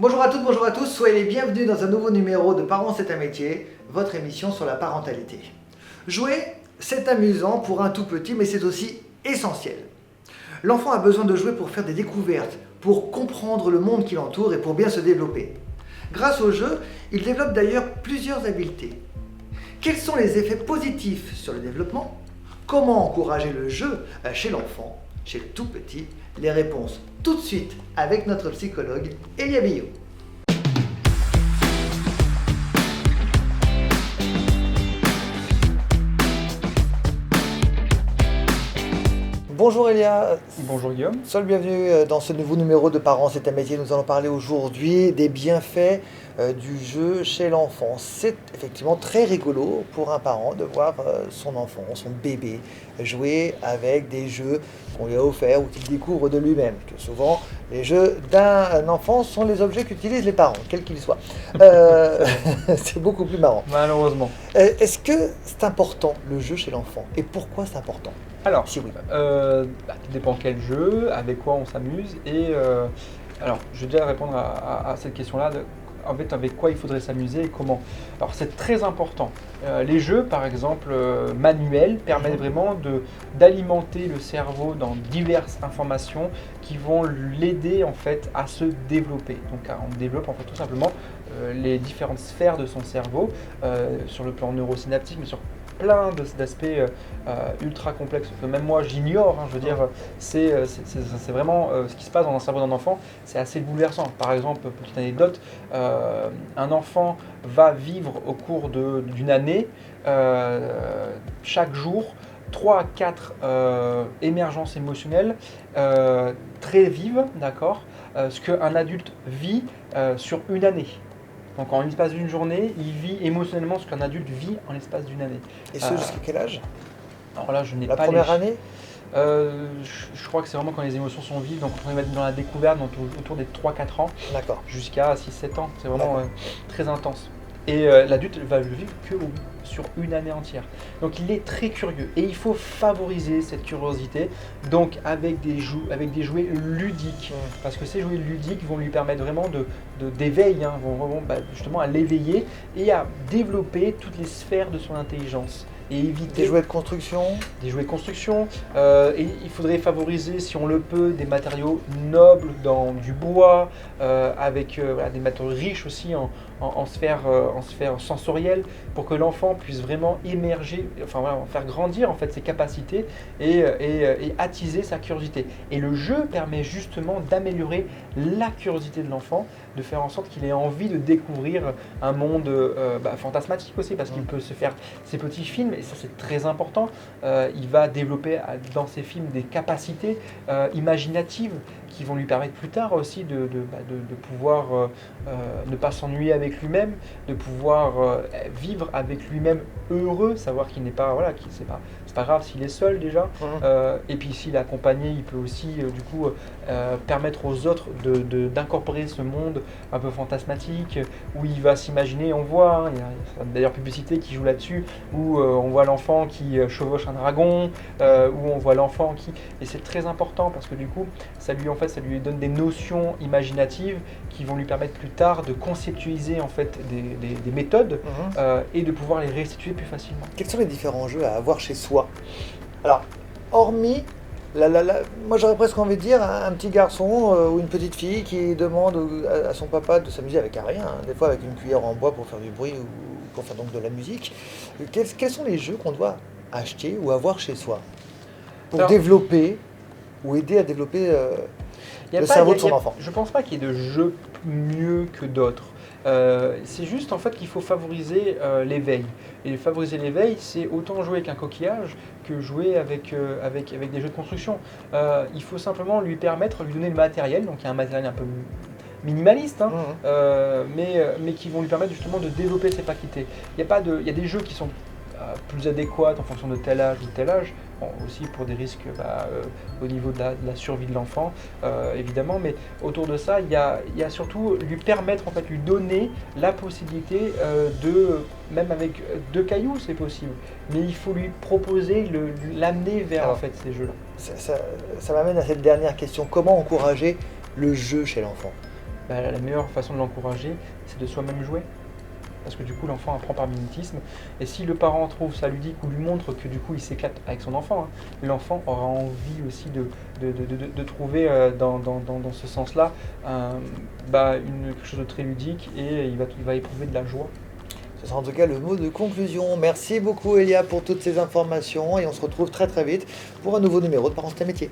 Bonjour à toutes, bonjour à tous, soyez les bienvenus dans un nouveau numéro de Parents c'est un métier, votre émission sur la parentalité. Jouer, c'est amusant pour un tout petit, mais c'est aussi essentiel. L'enfant a besoin de jouer pour faire des découvertes, pour comprendre le monde qui l'entoure et pour bien se développer. Grâce au jeu, il développe d'ailleurs plusieurs habiletés. Quels sont les effets positifs sur le développement? Comment encourager le jeu chez l'enfant, chez le tout petit? Les réponses tout de suite avec notre psychologue Elia Billot. Bonjour Elia. Bonjour Guillaume. Sois le bienvenu dans ce nouveau numéro de Parents c'est un métier. Nous allons parler aujourd'hui des bienfaits du jeu chez l'enfant. C'est effectivement très rigolo pour un parent de voir son enfant, son bébé, jouer avec des jeux qu'on lui a offerts ou qu'il découvre de lui-même. Que souvent, les jeux d'un enfant sont les objets qu'utilisent les parents, quels qu'ils soient. C'est beaucoup plus marrant. Malheureusement. Est-ce que c'est important le jeu chez l'enfant? Et pourquoi c'est important? Alors, Si oui. tout dépend quel jeu, avec quoi on s'amuse. Alors, je vais déjà répondre à cette question-là. En fait, avec quoi il faudrait s'amuser et comment. Alors, c'est très important. Les jeux, par exemple, manuels, permettent vraiment d'alimenter le cerveau dans diverses informations qui vont l'aider en fait à se développer. Donc, on développe en fait tout simplement les différentes sphères de son cerveau sur le plan neurosynaptique, mais sur plein d'aspects ultra complexes que même moi j'ignore. Je veux dire, c'est vraiment ce qui se passe dans le cerveau d'un enfant, c'est assez bouleversant. Par exemple, petite anecdote, un enfant va vivre au cours d'une année, chaque jour, 3 à 4 émergences émotionnelles très vives, d'accord, ce qu'un adulte vit sur une année. Donc en l'espace d'une journée, il vit émotionnellement ce qu'un adulte vit en l'espace d'une année. Et ce jusqu'à quel âge? Alors là, je n'ai La pas première année? je crois que c'est vraiment quand les émotions sont vives, donc on est dans la découverte, donc autour des 3-4 ans, D'accord. jusqu'à 6-7 ans. C'est vraiment très intense. Et l'adulte va le vivre que sur une année entière. Donc il est très curieux et il faut favoriser cette curiosité donc avec des jouets ludiques. Parce que ces jouets ludiques vont lui permettre vraiment d'éveil, vont vraiment justement à l'éveiller et à développer toutes les sphères de son intelligence. Et éviter Des jouets de construction? Des jouets de construction. Et il faudrait favoriser, si on le peut, des matériaux nobles dans du bois, avec des matériaux riches aussi en sphère sensorielle, pour que l'enfant puisse vraiment émerger, faire grandir en fait ses capacités et attiser sa curiosité. Et le jeu permet justement d'améliorer la curiosité de l'enfant, de faire en sorte qu'il ait envie de découvrir un monde fantasmatique aussi, parce qu'il peut se faire ses petits films, et ça c'est très important. Il va développer dans ses films des capacités imaginatives qui vont lui permettre plus tard aussi de pouvoir ne pas s'ennuyer avec lui-même, de pouvoir vivre avec lui-même heureux, savoir qu'il n'est pas, c'est pas grave s'il est seul déjà. Et puis s'il est accompagné, il peut aussi permettre aux autres d'incorporer ce monde un peu fantasmatique, où il va s'imaginer. On voit, il y a d'ailleurs publicité qui joue là-dessus, où on voit l'enfant qui chevauche un dragon, où on voit l'enfant qui... Et c'est très important parce que du coup, ça lui donne des notions imaginatives qui vont lui permettre plus tard de conceptualiser en fait des méthodes et de pouvoir les restituer plus facilement. Quels sont les différents jeux à avoir chez soi? Alors, hormis, moi j'aurais presque envie de dire un petit garçon ou une petite fille qui demande à son papa de s'amuser avec un rien, des fois avec une cuillère en bois pour faire du bruit ou pour faire donc de la musique. Quels sont les jeux qu'on doit acheter ou avoir chez soi pour développer ou aider à développer le cerveau de son enfant? Je ne pense pas qu'il y ait de jeux mieux que d'autres. C'est juste en fait qu'il faut favoriser l'éveil. Et favoriser l'éveil, c'est autant jouer avec un coquillage que jouer avec des jeux de construction. Il faut simplement lui donner le matériel, donc il y a un matériel un peu minimaliste, mais qui vont lui permettre justement de développer ses facultés. Il y a des jeux qui sont plus adéquates en fonction de tel âge ou tel âge, aussi pour des risques au niveau de la survie de l'enfant, évidemment, mais autour de ça, il y a surtout lui permettre, en fait, lui donner la possibilité même avec 2 cailloux, c'est possible, mais il faut lui proposer, l'amener vers en fait, ces jeux-là. Ça m'amène à cette dernière question. Comment encourager le jeu chez l'enfant? la meilleure façon de l'encourager, c'est de soi-même jouer. Parce que du coup, l'enfant apprend par mimétisme. Et si le parent trouve ça ludique ou lui montre que du coup, il s'éclate avec son enfant, hein, l'enfant aura envie aussi de trouver dans ce sens-là quelque chose de très ludique et il va éprouver de la joie. Ce sera en tout cas le mot de conclusion. Merci beaucoup Elia pour toutes ces informations et on se retrouve très très vite pour un nouveau numéro de Parents c'est un métier.